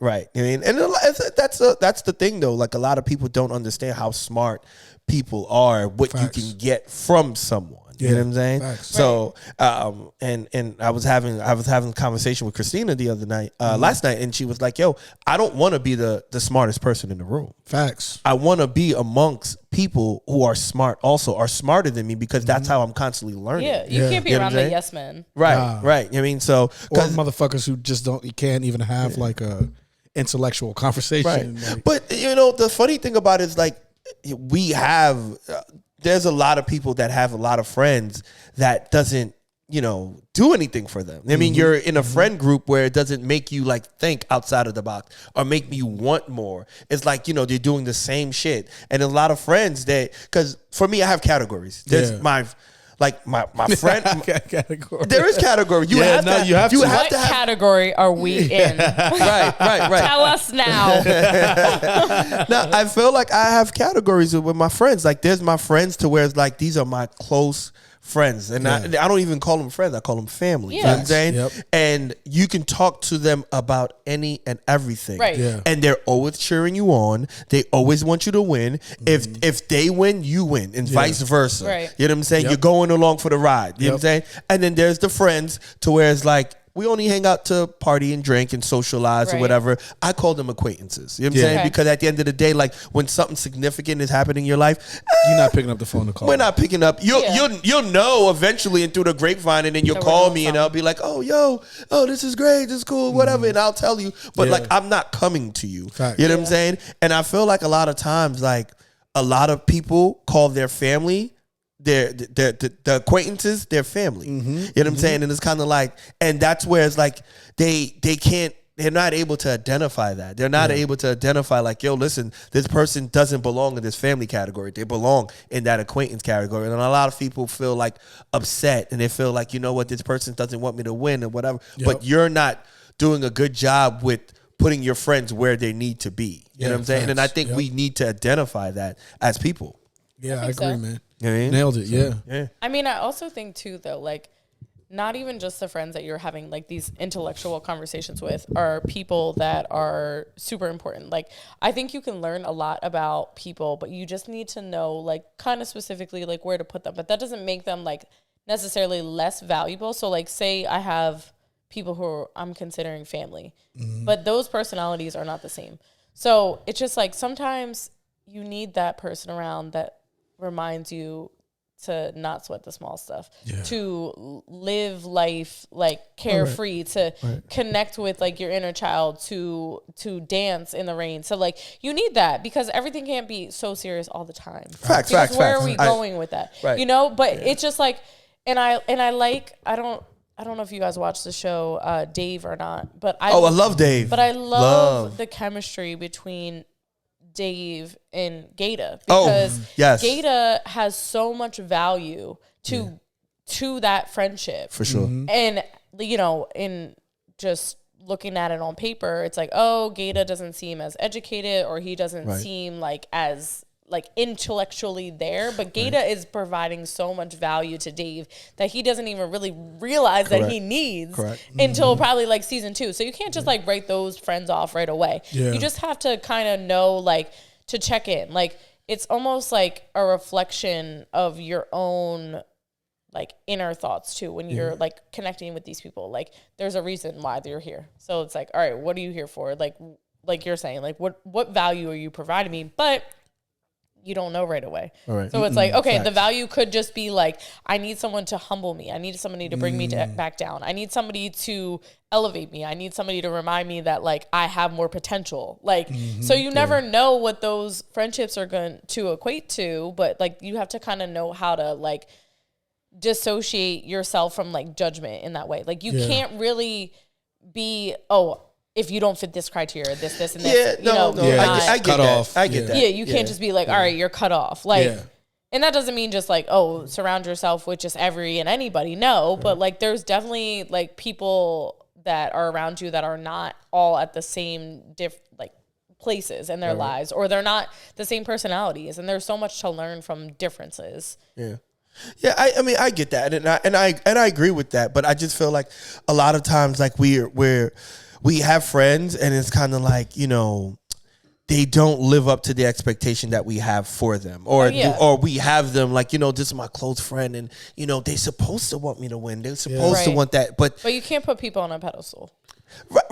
Right. I mean, and that's the thing though. Like a lot of people don't understand how smart people are, what you can get from someone. You know what I'm saying? Facts. So, and I was having a conversation with Christina the other night, last night, and she was like, "Yo, I don't want to be the smartest person in the room. Facts. I want to be amongst people who are smart, also are smarter than me, because that's how I'm constantly learning." Yeah, you can't be around the yes men. Right, right. I mean, so or motherfuckers who just you can't even have like a intellectual conversation. Right. Like, but the funny thing about it is like we have. There's a lot of people that have a lot of friends that doesn't, do anything for them. I mean, you're in a friend group where it doesn't make you like think outside of the box or make you want more. It's like, they're doing the same shit. And a lot of friends because for me, I have categories. There's my friend. Category. There is category. You have to What category are we in? Right. Tell us now. Now, I feel like I have categories with my friends. Like, there's my friends to where it's like, these are my close friends. And I don't even call them friends. I call them family. Yeah. You know what I'm saying? Yep. And you can talk to them about any and everything. Right. Yeah. And they're always cheering you on. They always want you to win. If they win, you win, and vice versa. Right. You know what I'm saying? Yep. You're going along for the ride. You know what I'm saying? And then there's the friends to where it's like, we only hang out to party and drink and socialize or whatever. I call them acquaintances. You know what I'm saying? Okay. Because at the end of the day, like when something significant is happening in your life, You're not picking up the phone to call. we're not picking up. You'll know eventually and through the grapevine, and then you'll call me and I'll be like, oh, this is great, this is cool, whatever, and I'll tell you. But like, I'm not coming to you. Fact. You know what I'm saying? And I feel like a lot of times, like a lot of people call their family the acquaintances their family. You know what I'm saying? And it's kind of like, and that's where it's like they're not able to identify that. They're not able to identify like, yo, listen, this person doesn't belong in this family category. They belong in that acquaintance category. And a lot of people feel like upset, and they feel like, you know what, this person doesn't want me to win or whatever. Yep. But you're not doing a good job with putting your friends where they need to be. You know what I'm saying? Facts. And I think we need to identify that as people. Yeah, I agree, so. man. You know what I mean? Nailed it. Yeah. I mean, I also think too, though, like, not even just the friends that you're having like these intellectual conversations with are people that are super important. Like, I think you can learn a lot about people, but you just need to know like kind of specifically like where to put them. But that doesn't make them like necessarily less valuable. So like, say I have people who I'm considering family, but those personalities are not the same. So it's just like sometimes you need that person around that reminds you to not sweat the small stuff, to live life like carefree, to connect with like your inner child, to dance in the rain. So like you need that because everything can't be so serious all the time. Facts. Where are we going with that? Right. You know, but it's just like, and I don't know if you guys watch the show Dave or not, but I love Dave. But I love the chemistry between Dave and Gata, because Gata has so much value to that friendship, for sure. And in just looking at it on paper, it's like, oh, Gata doesn't seem as educated, or he doesn't seem like as like intellectually there, but Gata is providing so much value to Dave that he doesn't even really realize that he needs until probably like season 2. So you can't just like write those friends off right away. You just have to kind of know like to check in. Like it's almost like a reflection of your own like inner thoughts too when you're like connecting with these people. Like there's a reason why they're here. So it's like, all right, what are you here for? Like you're saying, like what value are you providing me? But you don't know right away. So it's like, okay, the value could just be like, I need someone to humble me. I need somebody to bring me back down. I need somebody to elevate me. I need somebody to remind me that like I have more potential. Like, so you never know what those friendships are going to equate to, but like you have to kind of know how to like dissociate yourself from like judgment in that way. Like you can't really be, if you don't fit this criteria, this, and this, I get that. I get that. Yeah, you can't just be like, all right, you're cut off. Like, and that doesn't mean just like, surround yourself with just every and anybody. No, but like, there's definitely like people that are around you that are not all at the same like places in their lives, or they're not the same personalities, and there's so much to learn from differences. Yeah, I mean, I get that, and I agree with that, but I just feel like a lot of times, like we're we have friends, and it's kind of like, you know, they don't live up to the expectation that we have for them, or or we have them like, you know, this is my close friend, and you know they're supposed to want me to win. They're supposed to want that, but you can't put people on a pedestal.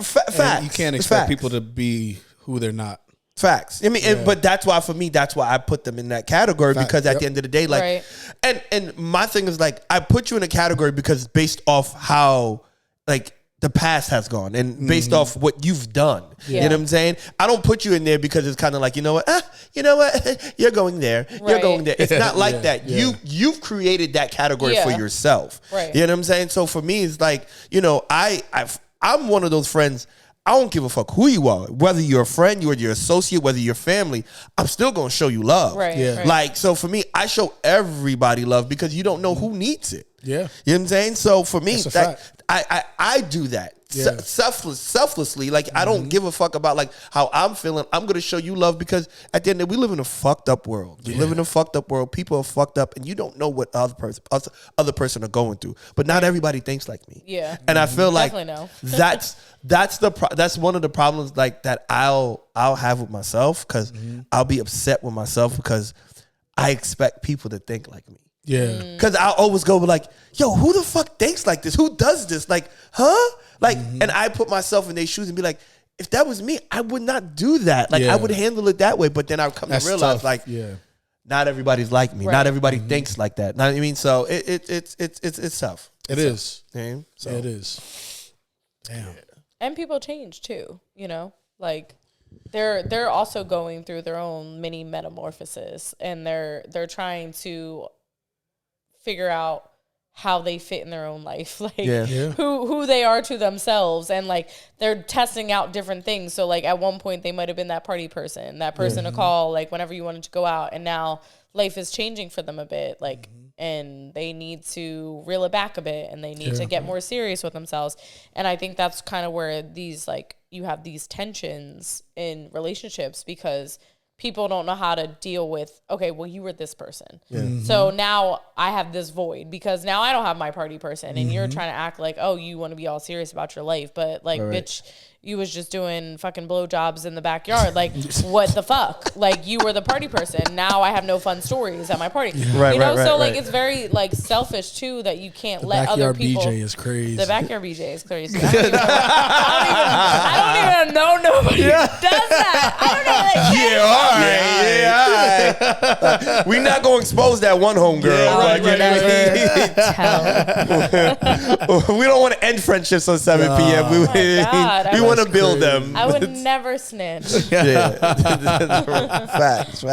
Facts. You can't expect people to be who they're not. Facts. I mean, but that's why for me, that's why I put them in that category because at the end of the day, like, and my thing is like, I put you in a category because based off how like the past has gone and based off what you've done. You know what I'm saying? I don't put you in there because it's kind of like, you know what, you're going there. You're going there. It's not like that. You've created that category for yourself. Right. You know what I'm saying? So for me, it's like, you know, I'm one of those friends. I don't give a fuck who you are, whether you're a friend, you're your associate, whether you're family. I'm still gonna show you love. Right. Like, so for me, I show everybody love because you don't know who needs it. Yeah. You know what I'm saying? So for me, That's I do that selflessly. Like, I don't give a fuck about like how I'm feeling. I'm gonna show you love because at the end of the day, we live in a fucked up world. We live in a fucked up world. People are fucked up, and you don't know what other person are going through. But not everybody thinks like me. Yeah. And I feel like know. that's one of the problems like that I'll have with myself because I'll be upset with myself because I expect people to think like me. Yeah. Because I'll always go like, yo, who the fuck thinks like this? Who does this? Like, huh? Like, and I put myself in their shoes and be like, if that was me, I would not do that. Like, I would handle it that way. But then I come to realize, tough. like, not everybody's like me. Right. Not everybody thinks like that. Know what I mean? So it's tough. It is. So. It is. Damn. And people change too, you know? Like they're also going through their own mini metamorphosis, and they're trying to figure out how they fit in their own life, like who they are to themselves, and like they're testing out different things. So like at one point they might have been that party person, that person to call like whenever you wanted to go out, and now life is changing for them a bit, like and they need to reel it back a bit, and they need to get more serious with themselves. And I think that's kind of where these like you have these tensions in relationships because people don't know how to deal with, okay, well, you were this person. So now I have this void because now I don't have my party person, and you're trying to act like, oh, you want to be all serious about your life. But like, bitch, you was just doing fucking blowjobs in the backyard. Like, what the fuck? Like, you were the party person. Now I have no fun stories at my party. Like, it's very like selfish too that you can't let other people. BJ is crazy. The backyard BJ is crazy. I don't even know nobody who does that. I don't know. Like, We're not gonna expose that one homegirl. We don't want to end friendships on 7 p.m. We want to build them. I would never snitch. Facts.